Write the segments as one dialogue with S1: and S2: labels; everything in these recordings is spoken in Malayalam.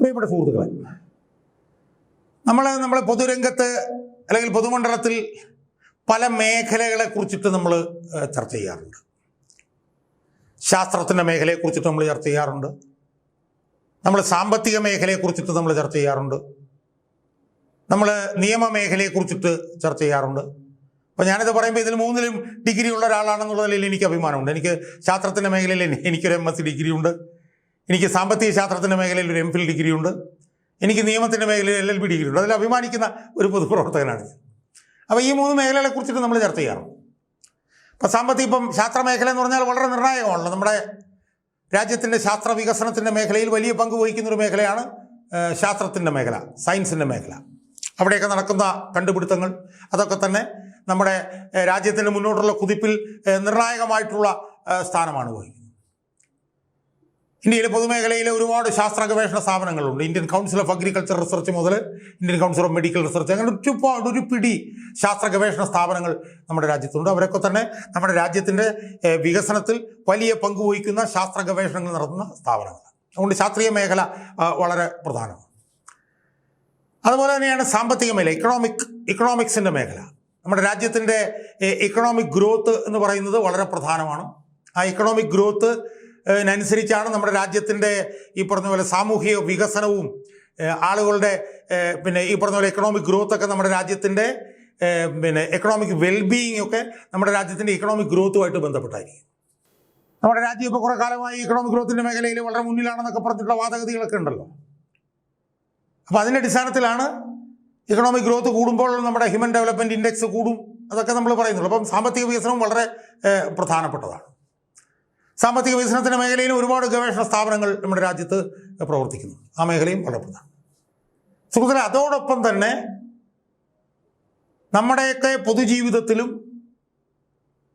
S1: പ്രിയപ്പെട്ട സുഹൃത്തുക്കളെ, നമ്മളെ പൊതുരംഗത്ത് അല്ലെങ്കിൽ പൊതുമണ്ഡലത്തിൽ പല മേഖലകളെ കുറിച്ചിട്ട് നമ്മൾ ചർച്ച ചെയ്യാറുണ്ട്. ശാസ്ത്രത്തിൻ്റെ മേഖലയെക്കുറിച്ചിട്ട് നമ്മൾ ചർച്ച ചെയ്യാറുണ്ട്. നമ്മൾ സാമ്പത്തിക മേഖലയെക്കുറിച്ചിട്ട് നമ്മൾ ചർച്ച ചെയ്യാറുണ്ട്. നമ്മൾ നിയമ മേഖലയെക്കുറിച്ചിട്ട് ചർച്ച ചെയ്യാറുണ്ട്. അപ്പോൾ ഞാനിത് പറയുമ്പോൾ ഇതിൽ മൂന്നിലും ഡിഗ്രി ഉള്ള ഒരാളാണെന്നുള്ളതിൽ എനിക്ക് അഭിമാനമുണ്ട്. എനിക്ക് ശാസ്ത്രത്തിൻ്റെ മേഖലയിൽ എനിക്കൊരു MSc ഡിഗ്രി ഉണ്ട്. എനിക്ക് സാമ്പത്തിക ശാസ്ത്രത്തിൻ്റെ മേഖലയിൽ ഒരു MPhil ഡിഗ്രി ഉണ്ട്. എനിക്ക് നിയമത്തിൻ്റെ മേഖലയിൽ LLB ഡിഗ്രി ഉണ്ട്. അതിൽ അഭിമാനിക്കുന്ന ഒരു പൊതുപ്രവർത്തകനാണ് ഞാൻ. അപ്പോൾ ഈ മൂന്ന് മേഖലകളെക്കുറിച്ചിട്ട് നമ്മൾ ചർച്ച ചെയ്യാറുണ്ട്. ഇപ്പം ശാസ്ത്ര മേഖല എന്ന് പറഞ്ഞാൽ വളരെ നിർണായകമാണല്ലോ. നമ്മുടെ രാജ്യത്തിൻ്റെ ശാസ്ത്ര വികസനത്തിൻ്റെ മേഖലയിൽ വലിയ പങ്ക് വഹിക്കുന്നൊരു മേഖലയാണ് ശാസ്ത്രത്തിൻ്റെ മേഖല, സയൻസിൻ്റെ മേഖല. അവിടെയൊക്കെ നടക്കുന്ന കണ്ടുപിടുത്തങ്ങൾ അതൊക്കെ തന്നെ നമ്മുടെ രാജ്യത്തിൻ്റെ മുന്നോട്ടുള്ള കുതിപ്പിൽ നിർണായകമായിട്ടുള്ള സ്ഥാനമാണ് വഹിക്കുന്നത്. ഇന്ത്യയിലെ പൊതുമേഖലയിൽ ഒരുപാട് ശാസ്ത്ര ഗവേഷണ സ്ഥാപനങ്ങളുണ്ട്. Indian Council of Agriculture Research മുതൽ Indian Council of Medical Research, അങ്ങനെ ഒരു പിടി ശാസ്ത്ര ഗവേഷണ സ്ഥാപനങ്ങൾ നമ്മുടെ രാജ്യത്തുണ്ട്. അവരൊക്കെ തന്നെ നമ്മുടെ രാജ്യത്തിൻ്റെ വികസനത്തിൽ വലിയ പങ്ക് വഹിക്കുന്ന ശാസ്ത്ര ഗവേഷണങ്ങൾ നടത്തുന്ന സ്ഥാപനങ്ങൾ. അതുകൊണ്ട് ശാസ്ത്രീയ മേഖല വളരെ പ്രധാനമാണ്. അതുപോലെ തന്നെയാണ് സാമ്പത്തിക മേഖല, ഇക്കണോമിക്സിൻ്റെ മേഖല. നമ്മുടെ രാജ്യത്തിൻ്റെ ഇക്കണോമിക് ഗ്രോത്ത് എന്ന് പറയുന്നത് വളരെ പ്രധാനമാണ്. ആ ഇക്കണോമിക് ഗ്രോത്ത് അനുസരിച്ചാണ് നമ്മുടെ രാജ്യത്തിൻ്റെ ഈ പറഞ്ഞ പോലെ സാമൂഹിക വികസനവും ആളുകളുടെ ഈ പറഞ്ഞ പോലെ എക്കണോമിക് ഗ്രോത്ത് ഒക്കെ നമ്മുടെ രാജ്യത്തിൻ്റെ എക്കണോമിക് വെൽബീയിങ് ഒക്കെ നമ്മുടെ രാജ്യത്തിൻ്റെ ഇക്കണോമിക് ഗ്രോത്തുമായിട്ട് ബന്ധപ്പെട്ടായിരിക്കും. നമ്മുടെ രാജ്യം ഇപ്പോൾ കുറേ കാലമായി ഇക്കണോമിക് ഗ്രോത്തിൻ്റെ മേഖലയിൽ വളരെ മുന്നിലാണെന്നൊക്കെ പറഞ്ഞിട്ടുള്ള വാദഗതികളൊക്കെ ഉണ്ടല്ലോ. അപ്പോൾ അതിൻ്റെ അടിസ്ഥാനത്തിലാണ് ഇക്കണോമിക് ഗ്രോത്ത് കൂടുമ്പോൾ നമ്മുടെ ഹ്യൂമൻ ഡെവലപ്മെൻറ്റ് ഇൻഡെക്സ് കൂടും, അതൊക്കെ നമ്മൾ പറയുന്നുള്ളൂ. അപ്പം സാമ്പത്തിക വികസനം വളരെ പ്രധാനപ്പെട്ടതാണ്. സാമ്പത്തിക വികസനത്തിൻ്റെ മേഖലയിൽ ഒരുപാട് ഗവേഷണ സ്ഥാപനങ്ങൾ നമ്മുടെ രാജ്യത്ത് പ്രവർത്തിക്കുന്നു. ആ മേഖലയും വളരെ പ്രധാനം. സുഹൃത്തുക്കളെ, അതോടൊപ്പം തന്നെ നമ്മുടെയൊക്കെ പൊതുജീവിതത്തിലും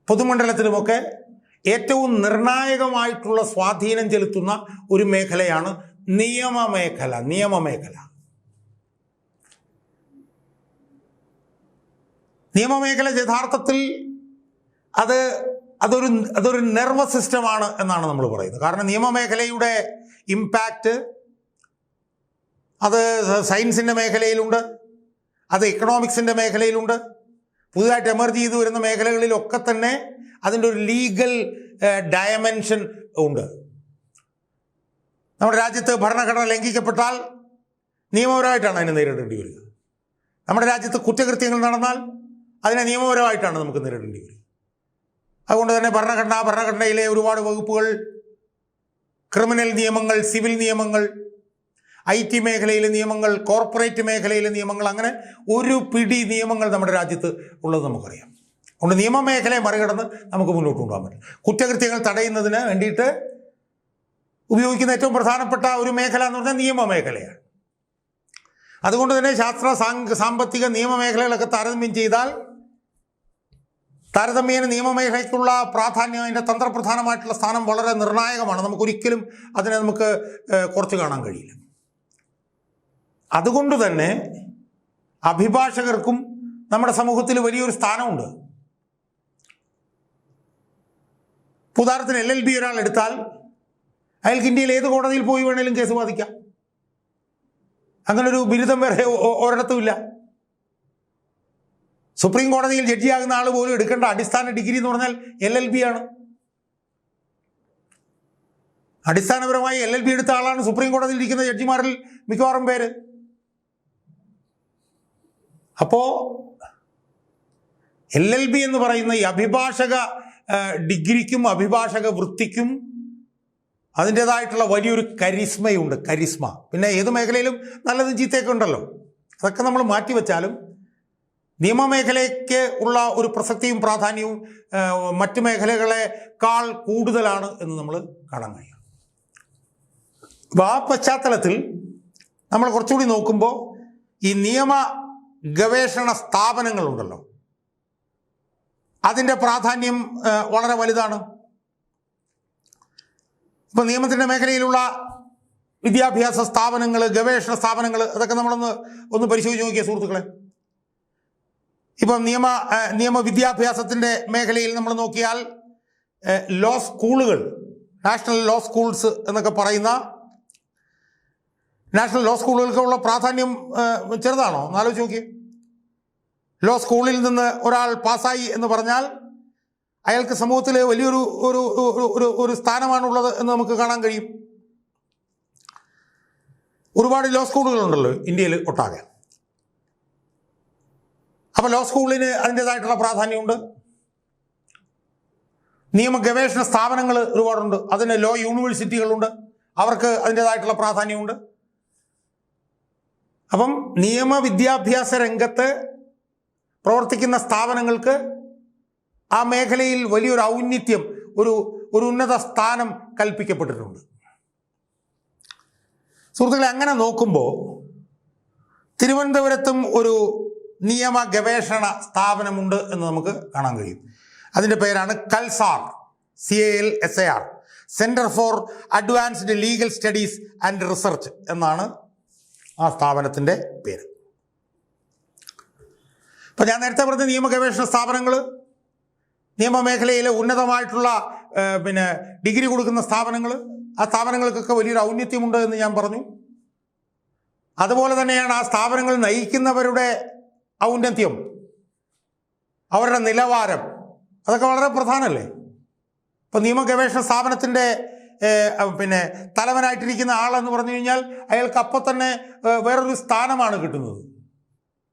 S1: പൊതുമണ്ഡലത്തിലുമൊക്കെ ഏറ്റവും നിർണായകമായിട്ടുള്ള സ്വാധീനം ചെലുത്തുന്ന ഒരു മേഖലയാണ് നിയമമേഖല. നിയമമേഖല യഥാർത്ഥത്തിൽ അതൊരു നെർവസ് സിസ്റ്റമാണ് എന്നാണ് നമ്മൾ പറയുന്നത്. കാരണം നിയമമേഖലയുടെ ഇമ്പാക്റ്റ് അത് സയൻസിൻ്റെ മേഖലയിലുണ്ട്, അത് ഇക്കണോമിക്സിൻ്റെ മേഖലയിലുണ്ട്, പുതുതായിട്ട് എമർജ് ചെയ്തു വരുന്ന മേഖലകളിലൊക്കെ തന്നെ അതിൻ്റെ ഒരു ലീഗൽ ഡയമെൻഷൻ ഉണ്ട്. നമ്മുടെ രാജ്യത്ത് ഭരണഘടന ലംഘിക്കപ്പെട്ടാൽ നിയമപരമായിട്ടാണ് അതിനെ നേരിടേണ്ടി വരിക. നമ്മുടെ രാജ്യത്ത് കുറ്റകൃത്യങ്ങൾ നടന്നാൽ അതിനെ നിയമപരമായിട്ടാണ് നമുക്ക് നേരിടേണ്ടി വരിക. അതുകൊണ്ട് തന്നെ ഭരണഘടനയിലെ ഒരുപാട് വകുപ്പുകൾ, ക്രിമിനൽ നിയമങ്ങൾ, സിവിൽ നിയമങ്ങൾ, IT മേഖലയിലെ നിയമങ്ങൾ, കോർപ്പറേറ്റ് മേഖലയിലെ നിയമങ്ങൾ, അങ്ങനെ ഒരു പിടി നിയമങ്ങൾ നമ്മുടെ രാജ്യത്ത് ഉള്ളത് നമുക്കറിയാം. അതുകൊണ്ട് നിയമമേഖലയെ മറികടന്ന് നമുക്ക് മുന്നോട്ട് കൊണ്ടുപോകാൻ പറ്റും. കുറ്റകൃത്യങ്ങൾ തടയുന്നതിന് വേണ്ടിയിട്ട് ഉപയോഗിക്കുന്ന ഏറ്റവും പ്രധാനപ്പെട്ട ഒരു മേഖല എന്ന് പറഞ്ഞാൽ നിയമമേഖലയാണ്. അതുകൊണ്ട് തന്നെ ശാസ്ത്ര സാമ്പത്തിക നിയമമേഖലകളൊക്കെ താരതമ്യം ചെയ്താൽ താരതമ്യേന നിയമമേഖലയ്ക്കുള്ള പ്രാധാന്യം, അതിൻ്റെ തന്ത്രപ്രധാനമായിട്ടുള്ള സ്ഥാനം വളരെ നിർണായകമാണ്. നമുക്കൊരിക്കലും അതിനെ കുറച്ച് കാണാൻ കഴിയില്ല. അതുകൊണ്ട് തന്നെ അഭിഭാഷകർക്കും നമ്മുടെ സമൂഹത്തിൽ വലിയൊരു സ്ഥാനമുണ്ട്. ഉദാഹരണത്തിന് LLB ഒരാൾ എടുത്താൽ അയാൾക്ക് ഇന്ത്യയിൽ ഏത് കോടതിയിൽ പോയി വേണേലും കേസ് വാദിക്കാം. അങ്ങനൊരു ബിരുദം വേറെ ഒരിടത്തുമില്ല. സുപ്രീം കോടതിയിൽ ജഡ്ജിയാകുന്ന ആൾ പോലും എടുക്കേണ്ട അടിസ്ഥാന ഡിഗ്രി എന്ന് പറഞ്ഞാൽ LLB ആണ്. അടിസ്ഥാനപരമായി LLB എടുത്ത ആളാണ് സുപ്രീം കോടതിയിൽ ഇരിക്കുന്ന ജഡ്ജിമാരിൽ മിക്കവാറും പേര്. അപ്പോൾ LLB എന്ന് പറയുന്ന ഈ അഭിഭാഷക ഡിഗ്രിക്കും അഭിഭാഷക വൃത്തിക്കും അതിൻ്റേതായിട്ടുള്ള വലിയൊരു കരിസ്മയുണ്ട്. പിന്നെ ഏത് മേഖലയിലും നല്ലതും ചീത്തയൊക്കെ ഉണ്ടല്ലോ. അതൊക്കെ നമ്മൾ മാറ്റിവെച്ചാലും നിയമമേഖലയ്ക്ക് ഉള്ള ഒരു പ്രസക്തിയും പ്രാധാന്യവും മറ്റു മേഖലകളെക്കാൾ കൂടുതലാണ് എന്ന് നമ്മൾ കാണാൻ കഴിയും. ആ പശ്ചാത്തലത്തിൽ നമ്മൾ കുറച്ചുകൂടി നോക്കുമ്പോൾ ഈ നിയമ ഗവേഷണ സ്ഥാപനങ്ങളുണ്ടല്ലോ, അതിൻ്റെ പ്രാധാന്യം വളരെ വലുതാണ്. ഇപ്പോൾ നിയമത്തിൻ്റെ മേഖലയിലുള്ള വിദ്യാഭ്യാസ സ്ഥാപനങ്ങൾ, ഗവേഷണ സ്ഥാപനങ്ങൾ, അതൊക്കെ നമ്മളൊന്ന് പരിശോധിച്ച് നോക്കിയ സുഹൃത്തുക്കളെ. ഇപ്പം നിയമ വിദ്യാഭ്യാസത്തിൻ്റെ മേഖലയിൽ നമ്മൾ നോക്കിയാൽ ലോ സ്കൂളുകൾ, നാഷണൽ ലോ സ്കൂൾസ് എന്നൊക്കെ പറയുന്ന നാഷണൽ ലോ സ്കൂളുകൾക്കുള്ള പ്രാധാന്യം ചെറുതാണോ? എന്നാലോചിച്ച് നോക്കിയേ. ലോ സ്കൂളിൽ നിന്ന് ഒരാൾ പാസ്സായി എന്ന് പറഞ്ഞാൽ അയാൾക്ക് സമൂഹത്തിൽ വലിയൊരു ഒരു ഒരു ഒരു സ്ഥാനമാണുള്ളത് എന്ന് നമുക്ക് കാണാൻ കഴിയും. ഒരുപാട് ലോ സ്കൂളുകളുണ്ടല്ലോ ഇന്ത്യയിൽ ഒട്ടാകെ. അപ്പോൾ ലോ സ്കൂളിന് അതിൻ്റെതായിട്ടുള്ള പ്രാധാന്യമുണ്ട്. നിയമ ഗവേഷണ സ്ഥാപനങ്ങൾ ഒരുപാടുണ്ട്. അതിന് ലോ യൂണിവേഴ്സിറ്റികളുണ്ട്, അവർക്ക് അതിൻ്റെതായിട്ടുള്ള പ്രാധാന്യമുണ്ട്. അപ്പം നിയമവിദ്യാഭ്യാസ രംഗത്ത് പ്രവർത്തിക്കുന്ന സ്ഥാപനങ്ങൾക്ക് ആ മേഖലയിൽ വലിയൊരു ഔന്നത്യം, ഒരു ഉന്നത സ്ഥാനം കൽപ്പിക്കപ്പെട്ടിട്ടുണ്ട്. സുഹൃത്തുക്കളെ, അങ്ങനെ നോക്കുമ്പോൾ തിരുവനന്തപുരത്തും ഒരു നിയമ ഗവേഷണ സ്ഥാപനമുണ്ട് എന്ന് നമുക്ക് കാണാൻ കഴിയും. അതിൻ്റെ പേരാണ് കൽസാർ, CALSAR, centre for advanced legal Studies and research എന്നാണ് ആ സ്ഥാപനത്തിൻ്റെ പേര്. ഇപ്പം ഞാൻ നേരത്തെ പറഞ്ഞ നിയമ ഗവേഷണ സ്ഥാപനങ്ങൾ, നിയമമേഖലയിലെ ഉന്നതമായിട്ടുള്ള ഡിഗ്രി കൊടുക്കുന്ന സ്ഥാപനങ്ങൾ, ആ സ്ഥാപനങ്ങൾക്കൊക്കെ വലിയൊരു ഔന്നത്യമുണ്ട് എന്ന് ഞാൻ പറഞ്ഞു. അതുപോലെ തന്നെയാണ് ആ സ്ഥാപനങ്ങൾ നയിക്കുന്നവരുടെ ഔന്നത്യം, അവരുടെ നിലവാരം, അതൊക്കെ വളരെ പ്രധാനമല്ലേ. ഇപ്പം നിയമ ഗവേഷണ സ്ഥാപനത്തിൻ്റെ തലവനായിട്ടിരിക്കുന്ന ആളെന്ന് പറഞ്ഞു കഴിഞ്ഞാൽ അയാൾക്ക് അപ്പം തന്നെ വേറൊരു സ്ഥാനമാണ് കിട്ടുന്നത്.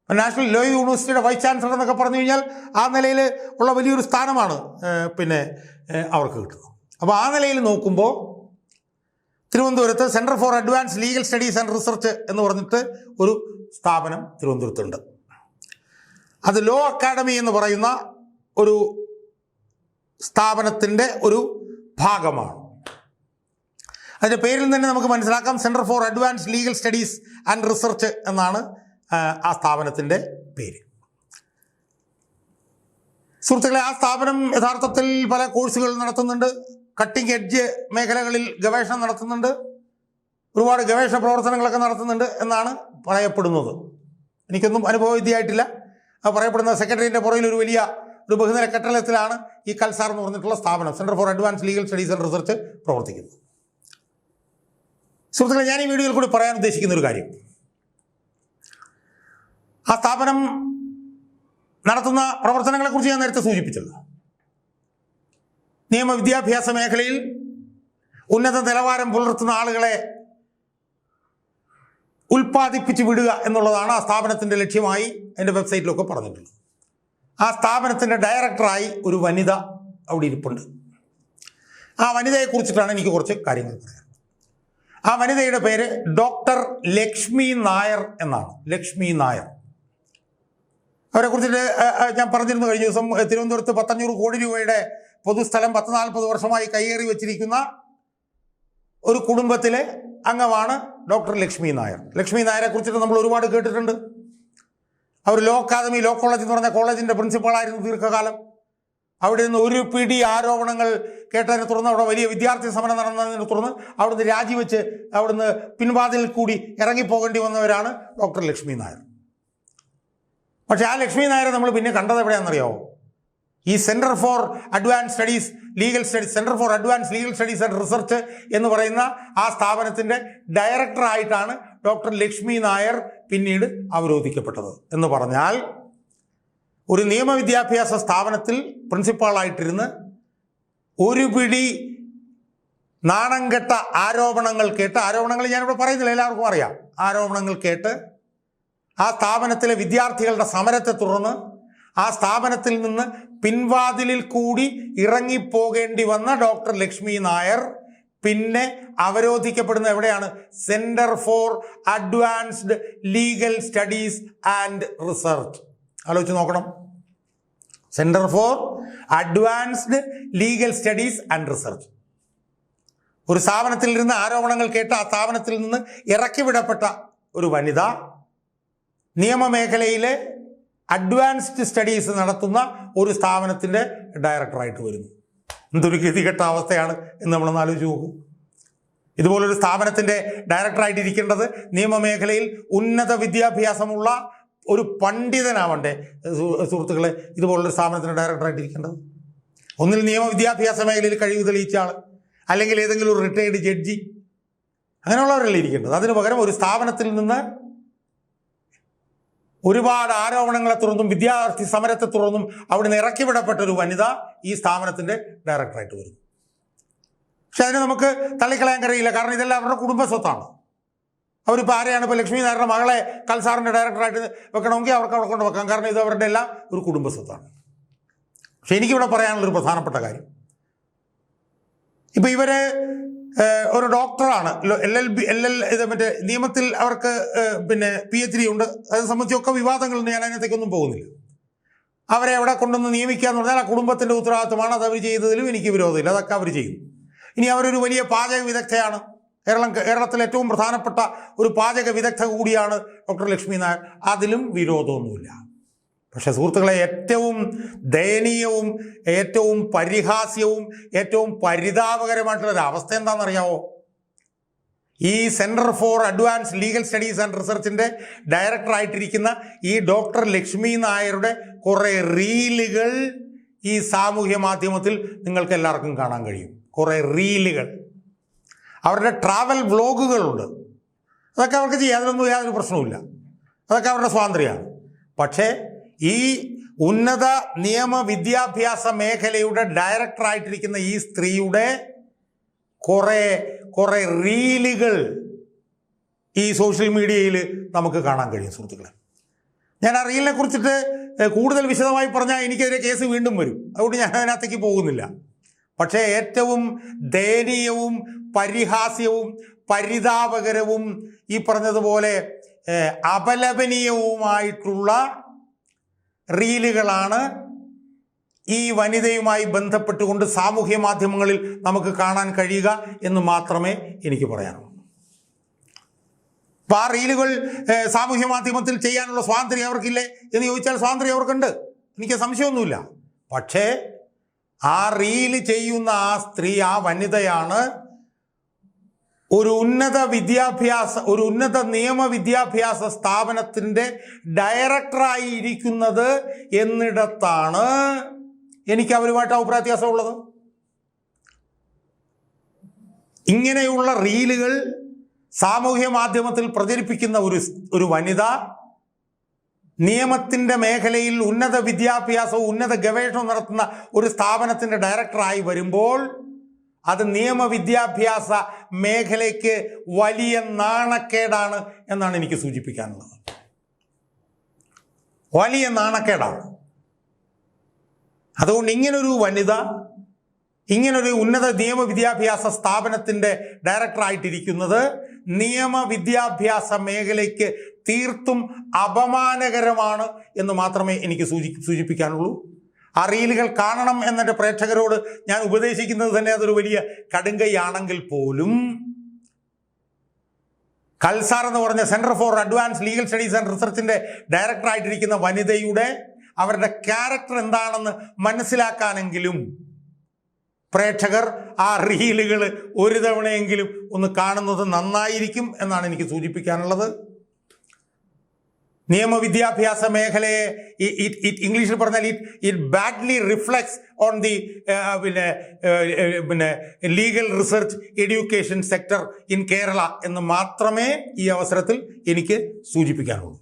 S1: നാഷണൽ ലോ യൂണിവേഴ്സിറ്റിയുടെ വൈസ് ചാൻസലർ എന്നൊക്കെ പറഞ്ഞു കഴിഞ്ഞാൽ ആ നിലയിൽ ഉള്ള വലിയൊരു സ്ഥാനമാണ് അവർക്ക് കിട്ടുന്നത്. അപ്പോൾ ആ നിലയിൽ നോക്കുമ്പോൾ തിരുവനന്തപുരത്ത് centre for Advance Legal Studies and research എന്ന് പറഞ്ഞിട്ട് ഒരു സ്ഥാപനം തിരുവനന്തപുരത്തുണ്ട്. അത് ലോ അക്കാഡമി എന്ന് പറയുന്ന ഒരു സ്ഥാപനത്തിൻ്റെ ഒരു ഭാഗമാണ്. അതിൻ്റെ പേരിൽ തന്നെ നമുക്ക് മനസ്സിലാക്കാം, centre for Advance Legal Studies and research എന്നാണ് ആ സ്ഥാപനത്തിൻ്റെ പേര്. സുഹൃത്തുക്കളെ, ആ സ്ഥാപനം യഥാർത്ഥത്തിൽ പല കോഴ്സുകൾ നടത്തുന്നുണ്ട്, കട്ടിംഗ് എഡ്ജ് മേഖലകളിൽ ഗവേഷണം നടത്തുന്നുണ്ട്, ഒരുപാട് ഗവേഷണ പ്രവർത്തനങ്ങളൊക്കെ നടത്തുന്നുണ്ട് എന്നാണ് പറയപ്പെടുന്നത്. എനിക്കൊന്നും അനുഭവവിദ്യയായിട്ടില്ല. പറയപ്പെടുന്ന സെക്രട്ടറിയുടെ പുറകിൽ ഒരു ബഹുനില കെട്ടിടത്തിലാണ് ഈ കൽസാർ എന്ന് പറഞ്ഞിട്ടുള്ള സ്ഥാപനം, centre for Advance Legal Studies and research, പ്രവർത്തിക്കുന്നത്. സുഹൃത്തുക്കളെ, ഞാൻ ഈ വീഡിയോയിൽ കൂടി പറയാൻ ഉദ്ദേശിക്കുന്ന ഒരു കാര്യം, ആ സ്ഥാപനം നടത്തുന്ന പ്രവർത്തനങ്ങളെക്കുറിച്ച് ഞാൻ നേരത്തെ സൂചിപ്പിച്ചല്ലോ. നിയമവിദ്യാഭ്യാസ മേഖലയിൽ ഉന്നത നിലവാരം പുലർത്തുന്ന ആളുകളെ ഉൽപ്പാദിപ്പിച്ച് വിടുക എന്നുള്ളതാണ് ആ സ്ഥാപനത്തിൻ്റെ ലക്ഷ്യമായി എൻ്റെ വെബ്സൈറ്റിലൊക്കെ പറഞ്ഞിട്ടുള്ളത്. ആ സ്ഥാപനത്തിൻ്റെ ഡയറക്ടറായി ഒരു വനിത അവിടെ ഇരിപ്പുണ്ട്. ആ വനിതയെക്കുറിച്ചിട്ടാണ് എനിക്ക് കുറച്ച് കാര്യങ്ങൾ പറയാൻ. ആ വനിതയുടെ പേര് ഡോക്ടർ ലക്ഷ്മി നായർ എന്നാണ്. ലക്ഷ്മി നായർ, അവരെക്കുറിച്ചിട്ട് ഞാൻ പറഞ്ഞിരുന്നു കഴിഞ്ഞ ദിവസം. തിരുവനന്തപുരത്ത് 500 കോടി രൂപയുടെ പൊതുസ്ഥലം 40 വർഷമായി കയ്യേറി വച്ചിരിക്കുന്ന ഒരു കുടുംബത്തിലെ അംഗമാണ് ഡോക്ടർ ലക്ഷ്മി നായർ. ലക്ഷ്മി നായരെ കുറിച്ചിട്ട് നമ്മൾ ഒരുപാട് കേട്ടിട്ടുണ്ട്. അവർ ലോ അക്കാദമി, ലോ കോളേജ് എന്ന് പറഞ്ഞ കോളേജിൻ്റെ പ്രിൻസിപ്പാളായിരുന്നു ദീർഘകാലം. അവിടെ നിന്ന് ഒരു പിടി ആരോപണങ്ങൾ കേട്ടതിനെ തുടർന്ന് അവിടെ വലിയ വിദ്യാർത്ഥി സമരം നടന്നതിനെ തുടർന്ന് അവിടുന്ന് രാജിവെച്ച് അവിടുന്ന് പിൻവാതിൽ കൂടി ഇറങ്ങിപ്പോകേണ്ടി വന്നവരാണ് ഡോക്ടർ ലക്ഷ്മി നായർ. പക്ഷേ ആ ലക്ഷ്മി നായരെ നമ്മൾ പിന്നെ കണ്ടത് എവിടെയാണെന്നറിയാമോ? ഈ Centre for advance studies legal studies, centre for Advance Legal Studies and research എന്ന് പറയുന്ന ആ സ്ഥാപനത്തിൻ്റെ ഡയറക്ടറായിട്ടാണ് ഡോക്ടർ ലക്ഷ്മി നായർ പിന്നീട് അവരോധിക്കപ്പെട്ടത്. എന്ന് പറഞ്ഞാൽ ഒരു നിയമവിദ്യാഭ്യാസ സ്ഥാപനത്തിൽ പ്രിൻസിപ്പാളായിട്ടിരുന്ന് ഒരു പിടി നാണം കെട്ട ആരോപണങ്ങൾ കേട്ട്, ആരോപണങ്ങൾ ഞാനിവിടെ പറയുന്നില്ല, എല്ലാവർക്കും അറിയാം, ആരോപണങ്ങൾ കേട്ട് ആ സ്ഥാപനത്തിലെ വിദ്യാർത്ഥികളുടെ സമരത്തെ തുടർന്ന് ആ സ്ഥാപനത്തിൽ നിന്ന് പിൻവാതിലിൽ കൂടി ഇറങ്ങിപ്പോകേണ്ടി വന്ന ഡോക്ടർ ലക്ഷ്മി നായർ പിന്നെ അവരോധിക്കപ്പെടുന്ന എവിടെയാണ്? Centre for advanced legal Studies and research. ആലോചിച്ച് നോക്കണം. Centre for advanced legal Studies and research. ഒരു സ്ഥാപനത്തിൽ ഇരുന്ന് ആരോപണങ്ങൾ കേട്ട് ആ സ്ഥാപനത്തിൽ നിന്ന് ഇറക്കിവിടപ്പെട്ട ഒരു വനിത നിയമമേഖലയിലെ അഡ്വാൻസ്ഡ് സ്റ്റഡീസ് നടത്തുന്ന ഒരു സ്ഥാപനത്തിൻ്റെ ഡയറക്ടറായിട്ട് വരുന്നു. എന്തൊരു ഗതികെട്ട അവസ്ഥയാണ് എന്ന് നമ്മളൊന്ന് ആലോചിച്ച് നോക്കൂ. ഇതുപോലൊരു സ്ഥാപനത്തിൻ്റെ ഡയറക്ടറായിട്ട് ഇരിക്കേണ്ടത് നിയമമേഖലയിൽ ഉന്നത വിദ്യാഭ്യാസമുള്ള ഒരു പണ്ഡിതനാവണ്ടേ സുഹൃത്തുക്കളെ? ഇതുപോലൊരു സ്ഥാപനത്തിൻ്റെ ഡയറക്ടറായിട്ട് ഇരിക്കേണ്ടത് ഒന്നിൽ നിയമവിദ്യാഭ്യാസ മേഖലയിൽ കഴിവ് തെളിയിച്ച ആൾ, അല്ലെങ്കിൽ ഏതെങ്കിലും ഒരു റിട്ടയർഡ് ജഡ്ജി, അങ്ങനെയുള്ളവരല്ലേ ഇരിക്കേണ്ടത്. അതിനു പകരം ഒരു സ്ഥാപനത്തിൽ നിന്ന് ഒരുപാട് ആരോപണങ്ങളെ തുടർന്നും വിദ്യാർത്ഥി സമരത്തെ തുടർന്നും അവിടെ നിന്ന് ഇറക്കിവിടപ്പെട്ട ഒരു വനിത ഈ സ്ഥാപനത്തിൻ്റെ ഡയറക്ടറായിട്ട് വരുന്നു. പക്ഷെ അതിനെ നമുക്ക് തള്ളിക്കളയാൻ കഴിയില്ല. കാരണം ഇതെല്ലാം അവരുടെ കുടുംബ സ്വത്താണ്. അവരിപ്പോൾ ആരെയാണ് ഇപ്പോൾ ലക്ഷ്മി നായരുടെ മകളെ കൽസാറിൻ്റെ ഡയറക്ടറായിട്ട് വെക്കണമെങ്കിൽ അവർക്ക് അവിടെ കൊണ്ട് വെക്കാം. കാരണം ഇത് അവരുടെ എല്ലാം ഒരു കുടുംബ സ്വത്താണ്. പക്ഷെ എനിക്കിവിടെ പറയാനുള്ളൊരു പ്രധാനപ്പെട്ട കാര്യം, ഇപ്പം ഇവര് ഒരു ഡോക്ടറാണ്, ഇത് മറ്റേ നിയമത്തിൽ അവർക്ക് PhD ഉണ്ട്. അത് സംബന്ധിച്ചൊക്കെ വിവാദങ്ങളുണ്ട്. ഞാൻ അതിനകത്തേക്കൊന്നും പോകുന്നില്ല. അവരെ അവിടെ കൊണ്ടുവന്ന് നിയമിക്കുക എന്ന് പറഞ്ഞാൽ ആ കുടുംബത്തിൻ്റെ ഉത്തരവാദിത്വമാണ്. അത് അവർ ചെയ്തതിലും എനിക്ക് വിരോധമില്ല. അതൊക്കെ അവർ ചെയ്യും. ഇനി അവരൊരു വലിയ പാചക വിദഗ്ധയാണ്. കേരളത്തിലെ ഏറ്റവും പ്രധാനപ്പെട്ട ഒരു പാചക വിദഗ്ധ കൂടിയാണ് ഡോക്ടർ ലക്ഷ്മി നായർ. അതിലും വിരോധമൊന്നുമില്ല. പക്ഷെ സുഹൃത്തുക്കളെ, ഏറ്റവും ദയനീയവും ഏറ്റവും പരിഹാസ്യവും ഏറ്റവും പരിതാപകരമായിട്ടുള്ളൊരു അവസ്ഥ എന്താണെന്നറിയാമോ? ഈ Centre for Advance Legal Studies and റിസർച്ചിൻ്റെ ഡയറക്ടറായിട്ടിരിക്കുന്ന ഈ ഡോക്ടർ ലക്ഷ്മി നായരുടെ കുറേ റീലുകൾ ഈ സാമൂഹ്യ മാധ്യമത്തിൽ നിങ്ങൾക്ക് എല്ലാവർക്കും കാണാൻ കഴിയും. കുറേ റീലുകൾ, അവരുടെ ട്രാവൽ വ്ലോഗുകളുണ്ട്. അതൊക്കെ അവർക്ക് ചെയ്യാം. അതിനൊന്നും യാതൊരു പ്രശ്നവുമില്ല. അതൊക്കെ അവരുടെ സ്വാതന്ത്ര്യമാണ്. പക്ഷേ ഈ ഉന്നത നിയമ വിദ്യാഭ്യാസ മേഖലയുടെ ഡയറക്ടറായിട്ടിരിക്കുന്ന ഈ സ്ത്രീയുടെ കുറേ റീലുകൾ ഈ സോഷ്യൽ മീഡിയയിൽ നമുക്ക് കാണാൻ കഴിയും. സുഹൃത്തുക്കളെ, ഞാൻ ആ റീലിനെ കുറിച്ചിട്ട് കൂടുതൽ വിശദമായി പറഞ്ഞാൽ എനിക്കെതിരെ കേസ് വീണ്ടും വരും. അതുകൊണ്ട് ഞാൻ അതിനകത്തേക്ക് പോകുന്നില്ല. പക്ഷേ ഏറ്റവും ദയനീയവും പരിഹാസ്യവും പരിതാപകരവും ഈ പറഞ്ഞതുപോലെ അപലപനീയവുമായിട്ടുള്ള റീലുകളാണ് ഈ വനിതയുമായി ബന്ധപ്പെട്ടുകൊണ്ട് സാമൂഹ്യ മാധ്യമങ്ങളിൽ നമുക്ക് കാണാൻ കഴിയുക എന്ന് മാത്രമേ എനിക്ക് പറയാനുള്ളൂ. അപ്പോൾ ആ റീലുകൾ സാമൂഹ്യ മാധ്യമത്തിൽ ചെയ്യാനുള്ള സ്വാതന്ത്ര്യം അവർക്കില്ലേ എന്ന് ചോദിച്ചാൽ സ്വാതന്ത്ര്യം അവർക്കുണ്ട്. എനിക്ക് സംശയമൊന്നുമില്ല. പക്ഷേ ആ റീല് ചെയ്യുന്ന ആ സ്ത്രീ, ആ വനിതയാണ് ഒരു ഉന്നത നിയമ വിദ്യാഭ്യാസ സ്ഥാപനത്തിൻ്റെ ഡയറക്ടറായി ഇരിക്കുന്നത് എന്നിടത്താണ് എനിക്ക് അവരുമായിട്ട് അഭിപ്രായ വ്യത്യാസമുള്ളത്. ഇങ്ങനെയുള്ള റീലുകൾ സാമൂഹ്യ മാധ്യമത്തിൽ പ്രചരിപ്പിക്കുന്ന ഒരു വനിത നിയമത്തിൻ്റെ മേഖലയിൽ ഉന്നത വിദ്യാഭ്യാസവും ഉന്നത ഗവേഷണവും നടത്തുന്ന ഒരു സ്ഥാപനത്തിൻ്റെ ഡയറക്ടറായി വരുമ്പോൾ അത് നിയമവിദ്യാഭ്യാസ മേഖലയ്ക്ക് വലിയ നാണക്കേടാണ് എന്നാണ് എനിക്ക് സൂചിപ്പിക്കാനുള്ളത്. വലിയ നാണക്കേടാണ്. അതുകൊണ്ട് ഇങ്ങനൊരു വനിത ഇങ്ങനൊരു ഉന്നത നിയമവിദ്യാഭ്യാസ സ്ഥാപനത്തിൻ്റെ ഡയറക്ടറായിട്ടിരിക്കുന്നത് നിയമവിദ്യാഭ്യാസ മേഖലയ്ക്ക് തീർത്തും അപമാനകരമാണ് എന്ന് മാത്രമേ എനിക്ക് സൂചിപ്പിക്കാനുള്ളൂ. ആ റീലുകൾ കാണണം എന്നെ പ്രേക്ഷകരോട് ഞാൻ ഉപദേശിക്കുന്നത് തന്നെ അതൊരു വലിയ കടുങ്കൈയാണെങ്കിൽ പോലും കൽസാർ എന്ന് പറഞ്ഞ Centre for Advance Legal Studies and റിസർച്ചിൻ്റെ ഡയറക്ടറായിട്ടിരിക്കുന്ന വനിതയുടെ അവരുടെ ക്യാരക്ടർ എന്താണെന്ന് മനസ്സിലാക്കാനെങ്കിലും പ്രേക്ഷകർ ആ റീലുകൾ ഒരു തവണയെങ്കിലും ഒന്ന് കാണുന്നത് നന്നായിരിക്കും എന്നാണ് എനിക്ക് സൂചിപ്പിക്കാനുള്ളത്. നിയമവിദ്യാഭ്യാസ മേഖലയെ ഇംഗ്ലീഷിൽ പറഞ്ഞാൽ it badly reflects on the legal research education sector in Kerala എന്ന് മാത്രമേ ഈ അവസരത്തിൽ എനിക്ക് സൂചിപ്പിക്കാനുള്ളൂ.